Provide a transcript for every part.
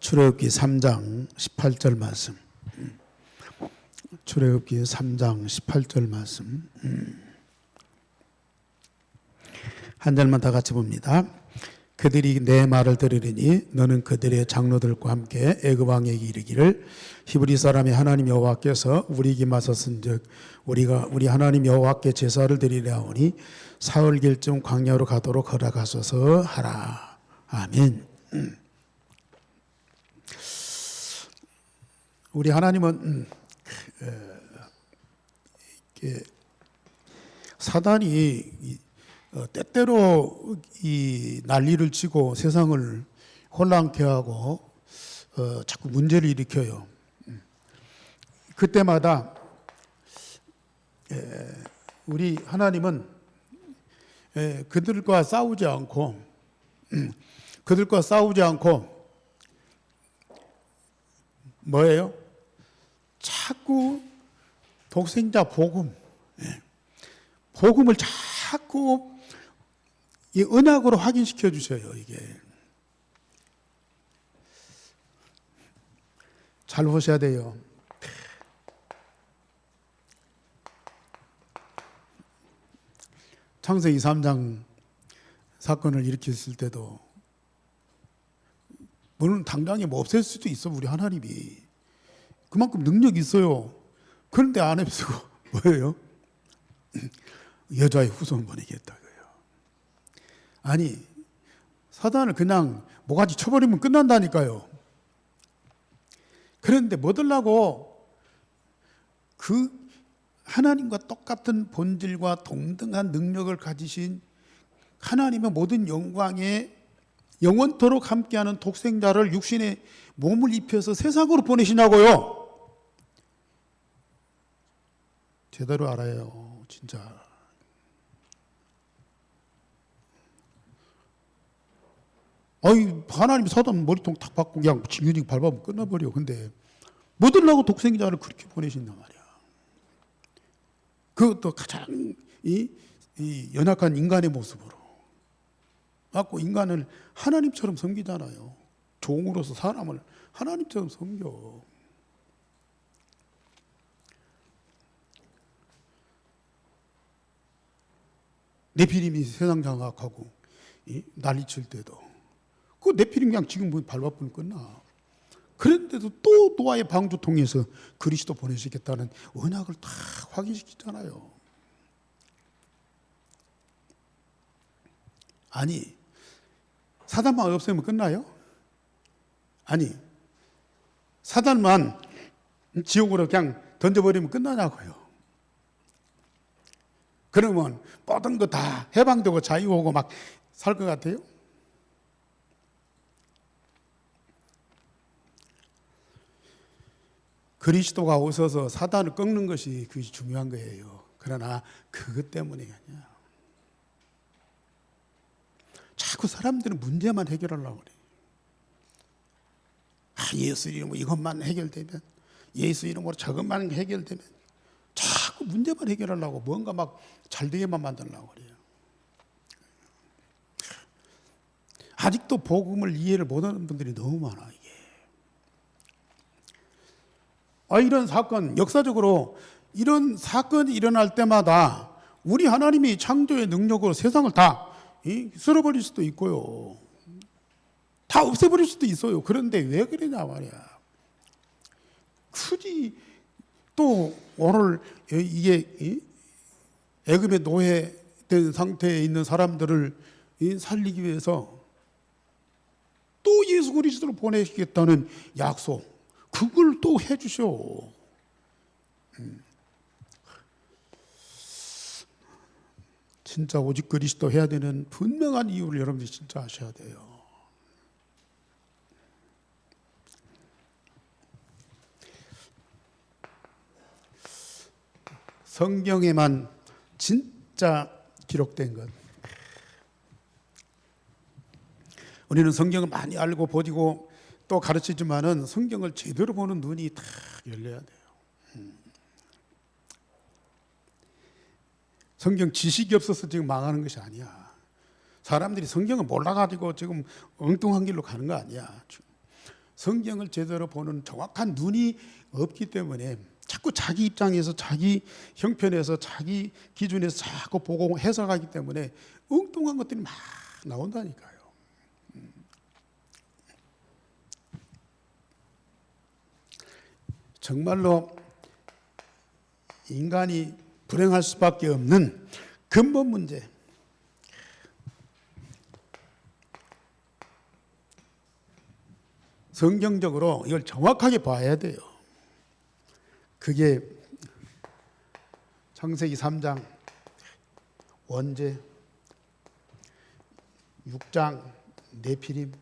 출애굽기 3장 18절 말씀. 출애굽기 3장 18절 말씀. 한 절만 다 같이 봅니다. 그들이 내 말을 들으리니 너는 그들의 장로들과 함께 애굽 왕에게 이르기를 히브리 사람의 하나님 여호와께서 우리에게 맞섰은즉 우리 하나님 여호와께 제사를 드리려 하오니 사흘길쯤 광야로 가도록 허락하소서 하라. 아멘. 우리 하나님은 사단이 때때로 이 난리를 치고 세상을 혼란케 하고 자꾸 문제를 일으켜요. 그때마다 우리 하나님은 그들과 싸우지 않고 뭐예요? 자꾸 독생자 복음을 자꾸 이 언약으로 확인시켜 주셔요. 이게 잘 보셔야 돼요. 창세기 3장 사건을 일으켰을 때도 물론 당장에 뭐 없앨 수도 있어. 우리 하나님이 그만큼 능력이 있어요. 그런데 안 해쓰고 뭐예요? 여자의 후손 보내겠다고요. 아니 사단을 그냥 뭐가지 쳐버리면 끝난다니까요. 그런데 뭐들라고 그 하나님과 똑같은 본질과 동등한 능력을 가지신 하나님의 모든 영광에 영원토록 함께하는 독생자를 육신의 몸을 입혀서 세상으로 보내시냐고요. 제대로 알아요. 진짜. 하나님이 사단 머리통 탁 받고 그냥 징징 밟아보면 끝나버려. 근데 뭐들라고 독생자를 그렇게 보내신단 말이야. 그것도 가장 이 연약한 인간의 모습으로 갖고 인간을 하나님처럼 섬기잖아요. 종으로서 사람을 하나님처럼 섬겨. 네피림이 세상 장악하고 난리칠 때도 그 네피림 그냥 지금 밟아보면 끝나. 그런데도 또 노아의 방주 통해서 그리스도 보내시겠다는 언약을 다 확인시키잖아요. 아니 사단만 없애면 끝나요? 아니 사단만 지옥으로 그냥 던져버리면 끝나냐고요. 그러면 모든 거 다 해방되고 자유하고 막 살 것 같아요? 그리스도가 오셔서 사단을 꺾는 것이 그것이 중요한 거예요. 그러나 그것 때문이 아니야. 자꾸 사람들은 문제만 해결하려고 그래. 예수 이름으로 이것만 해결되면, 예수 이름으로 저것만 해결되면 자꾸 문제만 해결하려고 뭔가 막 잘되게만 만들려고 그래요. 아직도 복음을 이해를 못하는 분들이 너무 많아. 이게 이런 사건, 역사적으로 이런 사건이 일어날 때마다 우리 하나님이 창조의 능력으로 세상을 다 쓸어버릴 수도 있고요. 다 없애버릴 수도 있어요. 그런데 왜 그러냐 말이야. 굳이 또 오늘 이게 애굽의 노예된 상태에 있는 사람들을 살리기 위해서 또 예수 그리스도를 보내시겠다는 약속, 그걸 또 해주셔. 진짜 오직 그리스도 해야 되는 분명한 이유를 여러분들이 진짜 아셔야 돼요. 성경에만 진짜 기록된 것. 우리는 성경을 많이 알고 보고 또 가르치지만은 성경을 제대로 보는 눈이 다 열려야 돼요. 성경 지식이 없어서 지금 망하는 것이 아니야. 사람들이 성경을 몰라가지고 지금 엉뚱한 길로 가는 거 아니야. 성경을 제대로 보는 정확한 눈이 없기 때문에 자꾸 자기 입장에서, 자기 형편에서, 자기 기준에서 자꾸 보고 해석하기 때문에 엉뚱한 것들이 막 나온다니까요. 정말로 인간이 불행할 수밖에 없는 근본 문제, 성경적으로 이걸 정확하게 봐야 돼요. 그게 창세기 3장 원죄, 6장 네피림,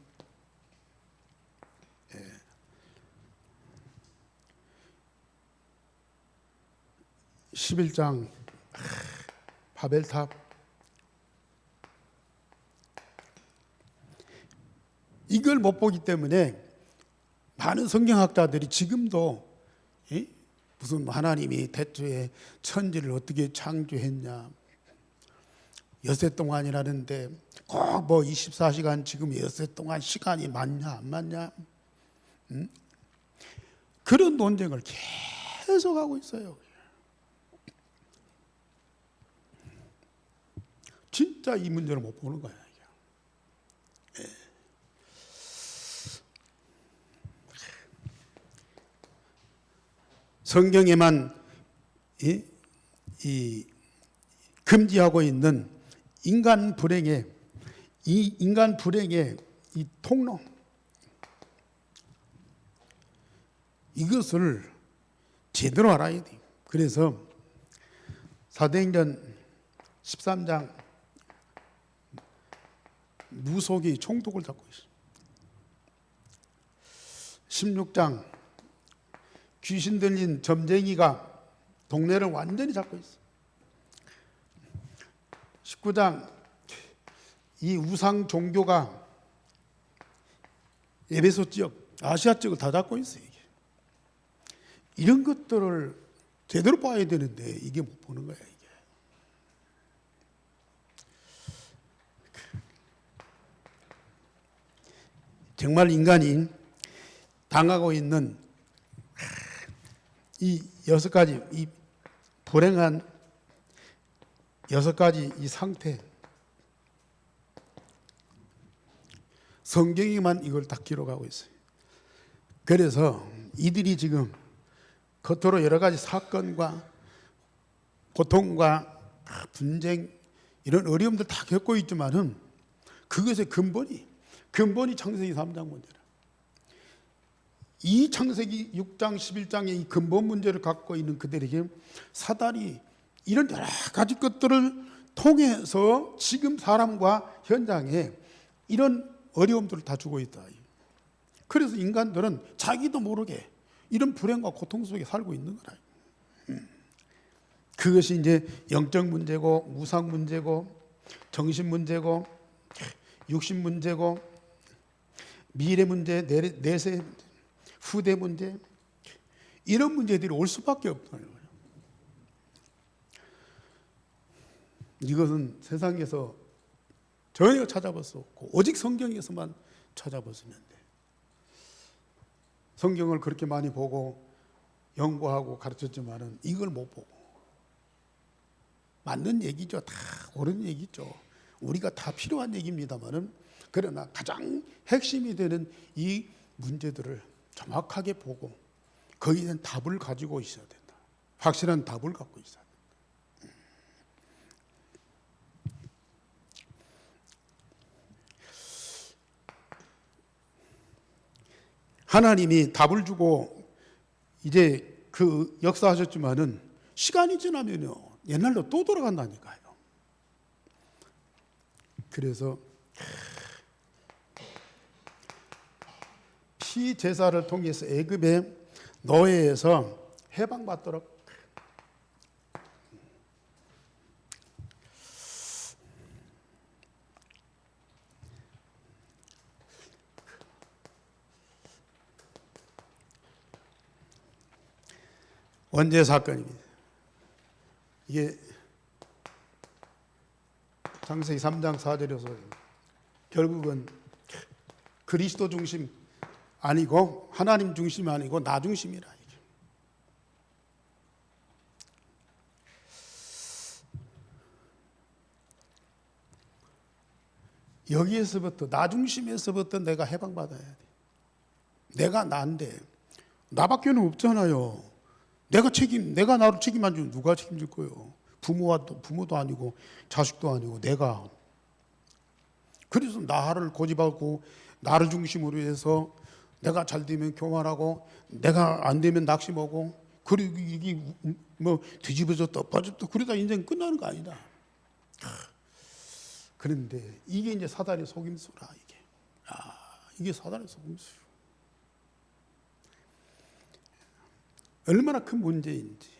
11장 바벨탑, 이걸 못 보기 때문에 많은 성경학자들이 지금도 무슨 하나님이 태초에 천지를 어떻게 창조했냐, 엿새 동안이라는데 꼭 뭐 24시간 지금 엿새 동안 시간이 맞냐 안 맞냐, 그런 논쟁을 계속하고 있어요. 진짜 이 문제를 못 보는 거야. 성경에만 이 금지하고 있는 인간 불행의 이 통로, 이것을 제대로 알아야 돼요. 그래서 사도행전 13장 무속이 총독을 잡고 있어요. 16장 귀신 들린 점쟁이가 동네를 완전히 잡고 있어. 19장 이 우상 종교가 에베소 지역, 아시아 지역을 다 잡고 있어요. 이런 것들을 제대로 봐야 되는데 이게 못 보는 거야. 이게 정말 인간이 당하고 있는 이 6가지, 이 불행한 6가지 이 상태, 성경이만 이걸 다 기록하고 있어요. 그래서 이들이 지금 겉으로 여러 가지 사건과 고통과 분쟁, 이런 어려움들 다 겪고 있지만은 그것의 근본이 창세기 3장 문제라. 이 창세기 6장 11장의 이 근본 문제를 갖고 있는 그들에게 사단이 이런 여러 가지 것들을 통해서 지금 사람과 현장에 이런 어려움들을 다 주고 있다. 그래서 인간들은 자기도 모르게 이런 불행과 고통 속에 살고 있는 거라. 그것이 이제 영적 문제고, 무상 문제고, 정신 문제고, 육신 문제고, 미래 문제, 내세 후대 문제, 이런 문제들이 올 수밖에 없다는 거예요. 이것은 세상에서 전혀 찾아볼 수 없고 오직 성경에서만 찾아볼 수 있는데, 성경을 그렇게 많이 보고 연구하고 가르쳤지만은 이걸 못 보고, 맞는 얘기죠. 다 옳은 얘기죠. 우리가 다 필요한 얘기입니다만은, 그러나 가장 핵심이 되는 이 문제들을 정확하게 보고 거기에 대한 답을 가지고 있어야 된다. 확실한 답을 갖고 있어야 된다. 하나님이 답을 주고 이제 그 역사하셨지만은 시간이 지나면요 옛날로 또 돌아간다니까요. 그래서 피 제사를 통해서 애굽의 노예에서 해방받도록 원죄 사건입니다. 이게 창세기 3장 4절에서 결국은 그리스도 중심, 아니고 하나님 중심이 아니고 나 중심이라. 여기에서부터 나 중심에서부터 내가 해방받아야 돼. 내가 나인데 나밖에는 없잖아요. 내가 나를 책임 안 주면 누가 책임질 거예요? 부모도 아니고 자식도 아니고 내가. 그래서 나를 고집하고 나를 중심으로 해서 내가 잘 되면 교만하고 내가 안 되면 낙심하고 그리고 이게 뭐 뒤집어졌다 빠졌다 그러다 인생 끝나는 거 아니다. 그런데 이게 이제 사단의 속임수라. 이게 사단의 속임수. 얼마나 큰 문제인지.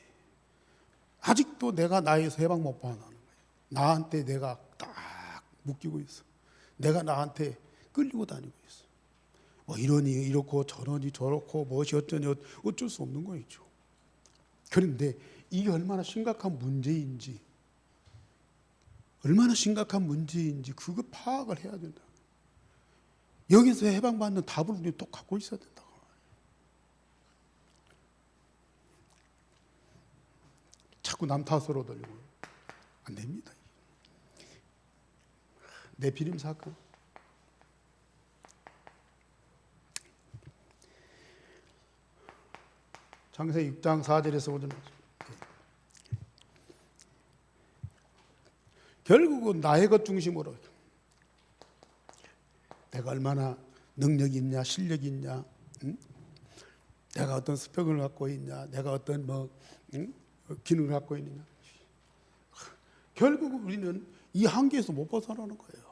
아직도 내가 나에서 해방 못 받는 거예요. 나한테 내가 딱 묶이고 있어. 내가 나한테 끌리고 다니고 있어. 뭐 이러니 이렇고 저러니 저렇고 무엇이 어쩌니 어쩔 수 없는 거죠. 그런데 이게 얼마나 심각한 문제인지 그거 파악을 해야 된다. 여기서 해방받는 답을 우리 또 갖고 있어야 된다. 자꾸 남 탓으로 돌리고 안 됩니다. 네피림 사건. 창세기 6장 4절에서 5절. 결국은 나의 것 중심으로 내가 얼마나 능력이 있냐, 실력이 있냐, 내가 어떤 스펙을 갖고 있냐, 내가 어떤 기능을 갖고 있느냐. 결국 우리는 이 한계에서 못 벗어나는 거예요.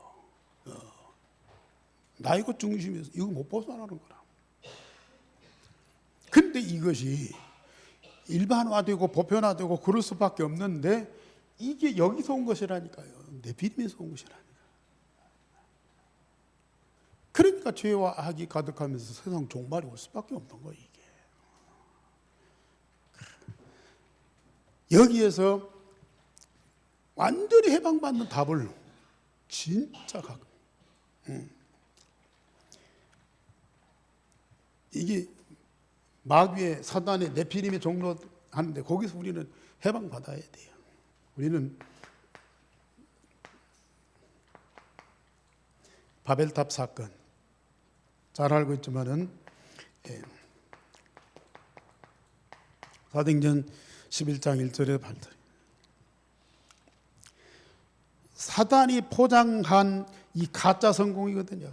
나의 것 중심에서 이거 못 벗어나는 거라. 근데 이것이 일반화되고 보편화되고 그럴 수밖에 없는데 이게 여기서 온 것이라니까요. 네피림에서 온 것이라니까. 그러니까 죄와 악이 가득하면서 세상 종말이 올 수밖에 없는 거예요. 이게. 여기에서 완전히 해방받는 답을 진짜 이게 마귀의 사단의 네피림의 종로 하는데 거기서 우리는 해방받아야 돼요. 우리는 바벨탑 사건 잘 알고 있지만은 사도행전 11장 1절에 8절 사단이 포장한 이 가짜 성공이거든요.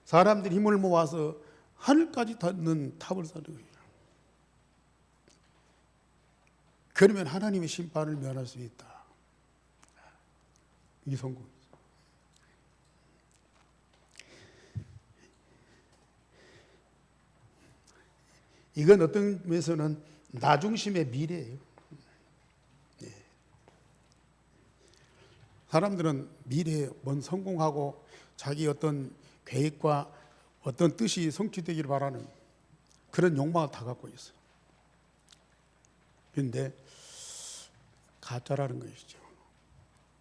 사람들이 힘을 모아서 하늘까지 닿는 탑을 쌓는 거예요. 그러면 하나님의 심판을 면할 수 있다. 이 성공. 이건 어떤 면에서는 나 중심의 미래예요. 사람들은 미래에 뭔 성공하고 자기 어떤 계획과 어떤 뜻이 성취되기를 바라는 그런 욕망을 다 갖고 있어요. 그런데 가짜라는 것이죠.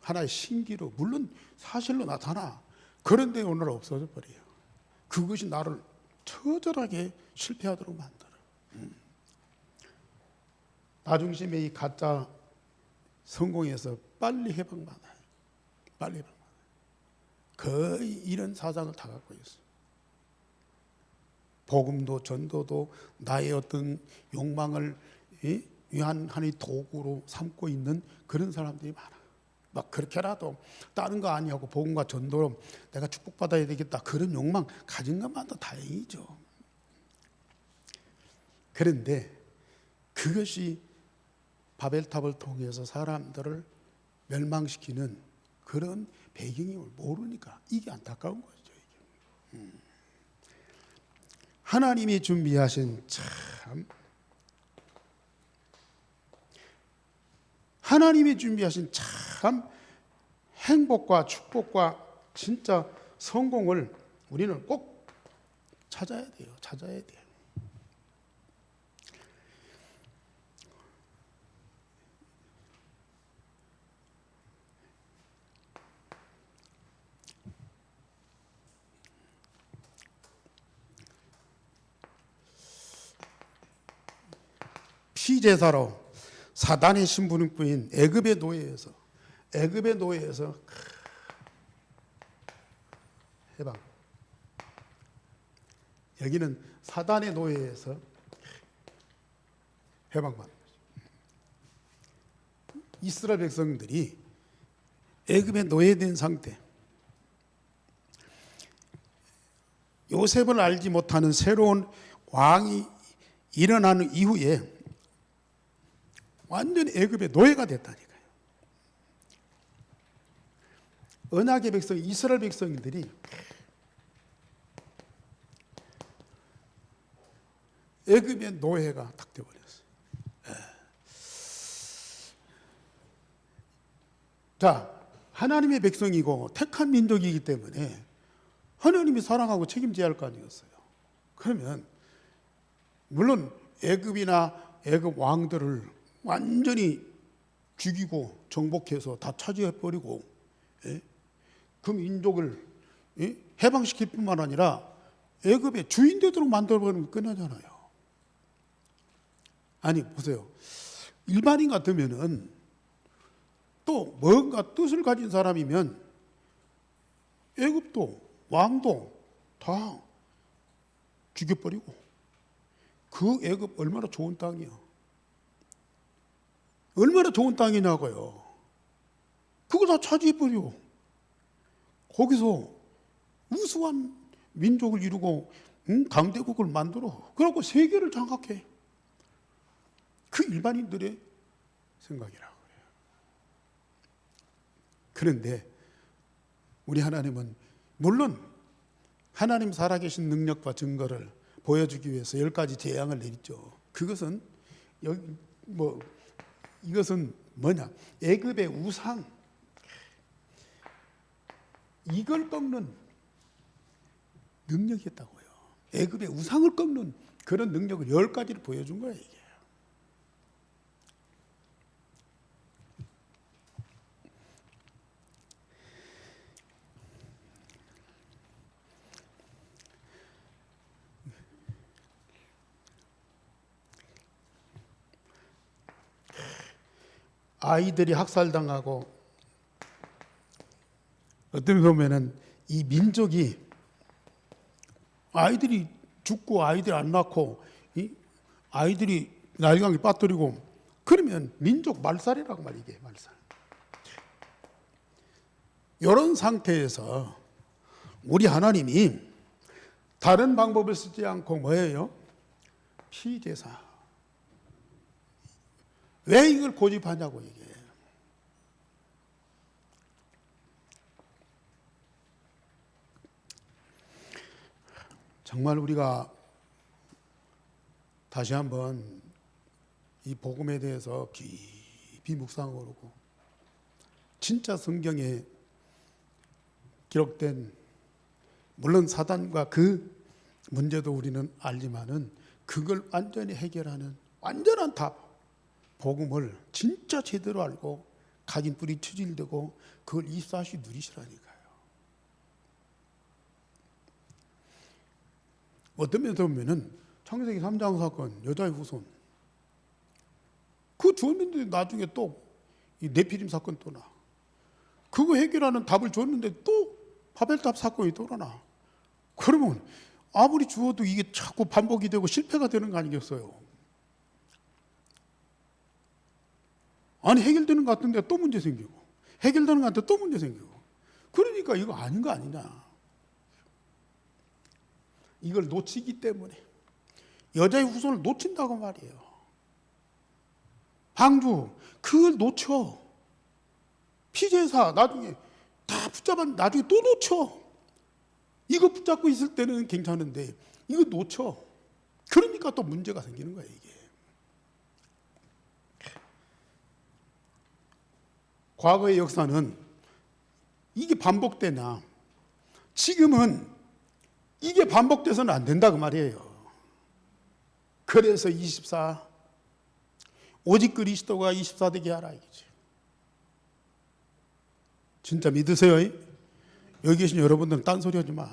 하나의 신기로 물론 사실로 나타나. 그런데 오늘 없어져 버려요. 그것이 나를 처절하게 실패하도록 만들어. 나 중심의 이 가짜 성공에서 빨리 해방받아요. 빨리 해방받아요. 거의 이런 사상을 다 갖고 있어요. 복음도 전도도 나의 어떤 욕망을 위한 하나의 도구로 삼고 있는 그런 사람들이 많아. 막 그렇게라도 다른 거 아니하고 복음과 전도로 내가 축복받아야 되겠다 그런 욕망 가진 것만도 다행이죠. 그런데 그것이 바벨탑을 통해서 사람들을 멸망시키는 그런 배경임을 모르니까 이게 안타까운 거죠. 이게. 하나님이 준비하신 참 행복과 축복과 진짜 성공을 우리는 꼭 찾아야 돼요. 피제사로 사단의 신분꾸인 애굽의 노예에서 해방. 여기는 사단의 노예에서 해방받는 거죠. 이스라엘 백성들이 애굽의 노예된 상태, 요셉을 알지 못하는 새로운 왕이 일어나는 이후에 완전히 애굽의 노예가 됐다니까요. 언약의 백성 이스라엘 백성들이 애굽의 노예가 딱 되어버렸어요. 자, 하나님의 백성이고 택한 민족이기 때문에 하나님이 사랑하고 책임져야 할 거 아니겠어요. 그러면 물론 애굽이나 애굽 왕들을 완전히 죽이고 정복해서 다 차지해버리고 그 민족을 해방시킬 뿐만 아니라 애굽의 주인 되도록 만들어버리면 끝나잖아요. 아니 보세요. 일반인 같으면은 또 뭔가 뜻을 가진 사람이면 애굽도 왕도 다 죽여버리고 그 애굽 얼마나 좋은 땅이요. 얼마나 좋은 땅이냐고요. 그거 다 차지해버리고 거기서 우수한 민족을 이루고 강대국을 만들어. 그러고 세계를 장악해. 그 일반인들의 생각이라고 그래요. 그런데 우리 하나님은 물론 하나님 살아계신 능력과 증거를 보여주기 위해서 10가지 재앙을 내리죠. 그것은 이것은 뭐냐? 애굽의 우상, 이걸 꺾는 능력이었다고요. 애굽의 우상을 꺾는 그런 능력을 10가지를 보여준 거예요, 이게. 아이들이 학살당하고 어떤 보면은 이 민족이 아이들이 죽고 아이들 안 낳고 아이들이 나일강에 빠뜨리고 그러면 민족 말살이라고 말이야, 이게 말살. 이런 상태에서 우리 하나님이 다른 방법을 쓰지 않고 뭐예요? 피제사. 왜 이걸 고집하냐고 이게. 정말 우리가 다시 한번 이 복음에 대해서 깊이 묵상하고 진짜 성경에 기록된 물론 사단과 그 문제도 우리는 알지만은 그걸 완전히 해결하는 완전한 답 복음을 진짜 제대로 알고 각인 뿌리 추질되고 그걸 24시 누리시라니까요. 어떤 면에서 보면은 창세기 3장 사건 여자의 후손 그거 줬는데 나중에 또 이 네피림 사건 또 나. 그거 해결하는 답을 줬는데 또 바벨탑 사건이 또 나. 그러면 아무리 주어도 이게 자꾸 반복이 되고 실패가 되는 거 아니겠어요? 아니 해결되는 것 같은데 또 문제 생기고 해결되는 것 같은데 또 문제 생기고 그러니까 이거 아닌 거 아니냐. 이걸 놓치기 때문에 여자의 후손을 놓친다고 말이에요. 방주 그걸 놓쳐. 피제사 나중에 다 붙잡았는데 나중에 또 놓쳐. 이거 붙잡고 있을 때는 괜찮은데 이거 놓쳐. 그러니까 또 문제가 생기는 거예요, 이게. 과거의 역사는 이게 반복되나 지금은 이게 반복돼서는 안 된다 그 말이에요. 그래서 24 오직 그리스도가 24 되게 하라 이거지. 진짜 믿으세요? 여기 계신 여러분들은 딴소리 하지 마.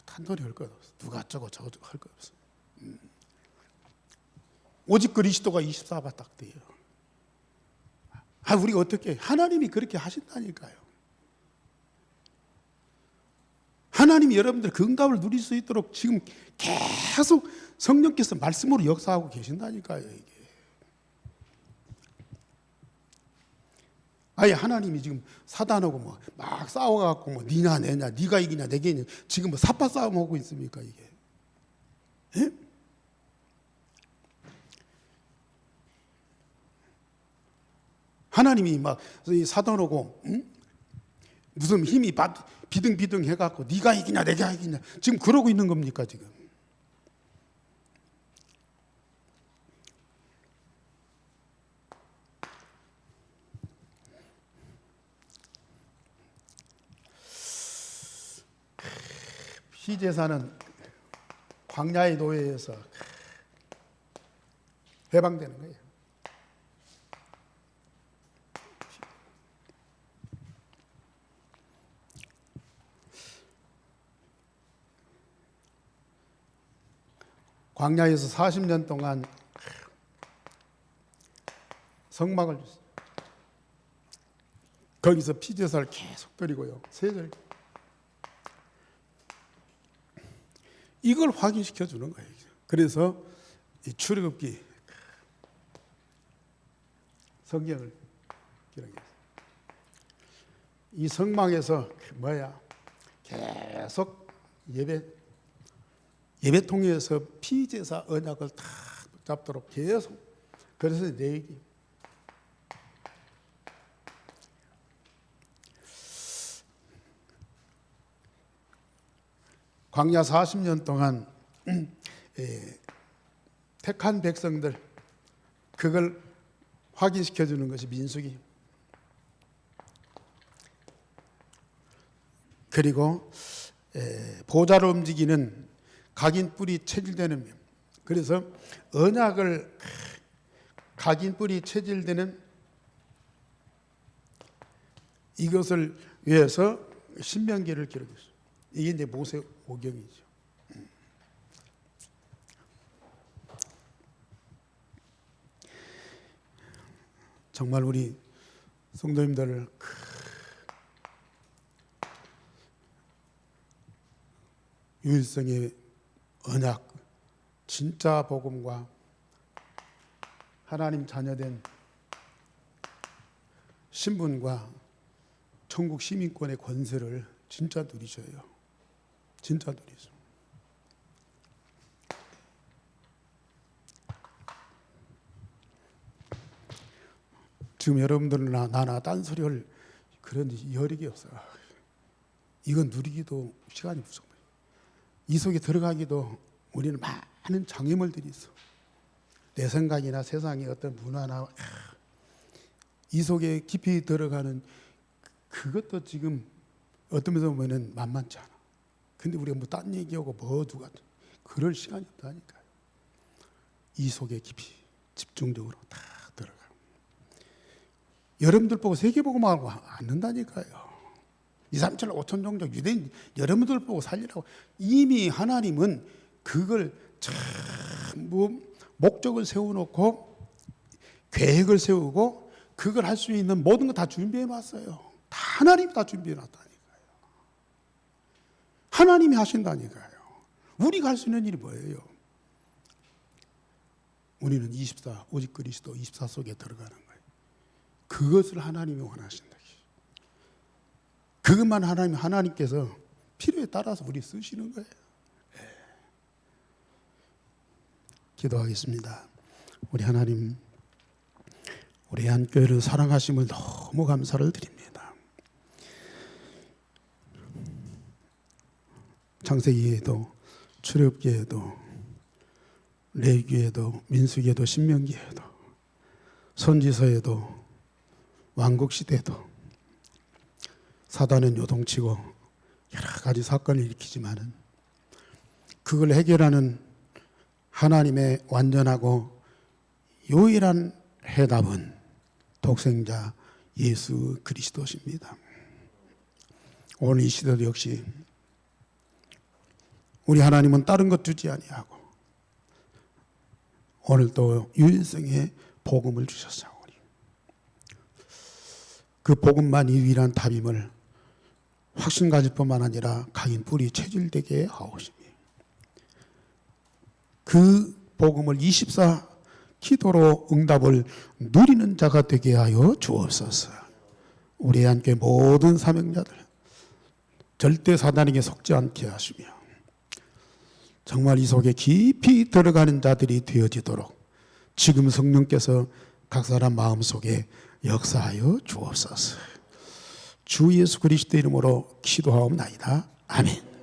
딴소리 할 거 없어. 누가 저거 할 거 없어. 오직 그리스도가 24가 딱 돼요. 우리가 어떻게, 하나님이 그렇게 하신다니까요. 하나님이 여러분들 건강을 누릴 수 있도록 지금 계속 성령께서 말씀으로 역사하고 계신다니까요. 이게. 아예 하나님이 지금 사단하고 막 싸워갖고 니나 내냐, 니가 이기냐, 내가 이기냐, 지금 사파 싸움 하고 있습니까 이게? 예? 하나님이 막 사단하고 무슨 힘이 비등비등 해갖고 니가 이기냐, 내가 이기냐, 지금 그러고 있는 겁니까 지금? 피제사는 광야의 노예에서 해방되는 거예요. 광야에서 40년 동안 성막을 줬어요. 거기서 피제사를 계속 드리고요. 세절 이걸 확인시켜 주는 거예요. 그래서 이 출애굽기 성경을 기록했어요. 이 성막에서 계속 예배통에서 피제사 언약을 다 붙잡도록 계속. 그래서 내 얘기. 광야 40년 동안 택한 백성들 그걸 확인시켜 주는 것이 민수기. 그리고 보좌를 움직이는 각인 뿔이 체질되는 명. 그래서 언약을 각인 뿔이 체질되는 이것을 위해서 신명기를 기록했어요. 이게 이제 모세 오경이죠. 정말 우리 성도님들 유일성의 언약, 진짜 복음과 하나님 자녀된 신분과 천국 시민권의 권세를 진짜 누리셔요. 진짜 누리죠. 지금 여러분들은 나나 딴소리를 그런 여력이 없어요. 이건 누리기도 시간이 부족해요. 이 속에 들어가기도 우리는 많은 장애물들이 있어. 내 생각이나 세상의 어떤 문화나 이 속에 깊이 들어가는 그것도 지금 어떤 면에서 보면 만만치 않아. 근데 우리가 딴 얘기하고 누가 그럴 시간이 없다니까요. 이 속에 깊이 집중적으로 다 들어가. 여러분들 보고 세계복음하고 않는다니까요. 2, 3, 7, 5천 종족 유대인 여러분들 보고 살리라고. 이미 하나님은 그걸 전부 목적을 세워놓고 계획을 세우고 그걸 할 수 있는 모든 거 다 준비해놨어요. 다 하나님이 다 준비해놨다니까요. 하나님이 하신다니까요. 우리가 할 수 있는 일이 뭐예요? 우리는 24, 오직 그리스도 24 속에 들어가는 거예요. 그것을 하나님이 원하신다. 그것만 하나님께서 필요에 따라서 우리 쓰시는 거예요. 기도하겠습니다. 우리 하나님, 우리 한교회를 사랑하심을 너무 감사를 드립니다. 창세기에도 출애굽기에도 레위기에도 민수기에도 신명기에도 선지서에도 왕국시대에도 사단은 요동치고 여러 가지 사건을 일으키지만은 그걸 해결하는 하나님의 완전하고 유일한 해답은 독생자 예수 그리스도십니다. 오늘 이 시대도 역시 우리 하나님은 다른 것 주지 아니하고 오늘도 유일성의 복음을 주셨사오니 그 복음만이 유일한 답임을 확신 가질 뿐만 아니라 각인 뿌리 체질되게 하오시니 그 복음을 24 기도로 응답을 누리는 자가 되게 하여 주옵소서. 우리 함께 모든 사명자들 절대 사단에게 속지 않게 하시며 정말 이 속에 깊이 들어가는 자들이 되어지도록 지금 성령께서 각 사람 마음속에 역사하여 주옵소서. 주 예수 그리스도 이름으로 기도하옵나이다. 아멘.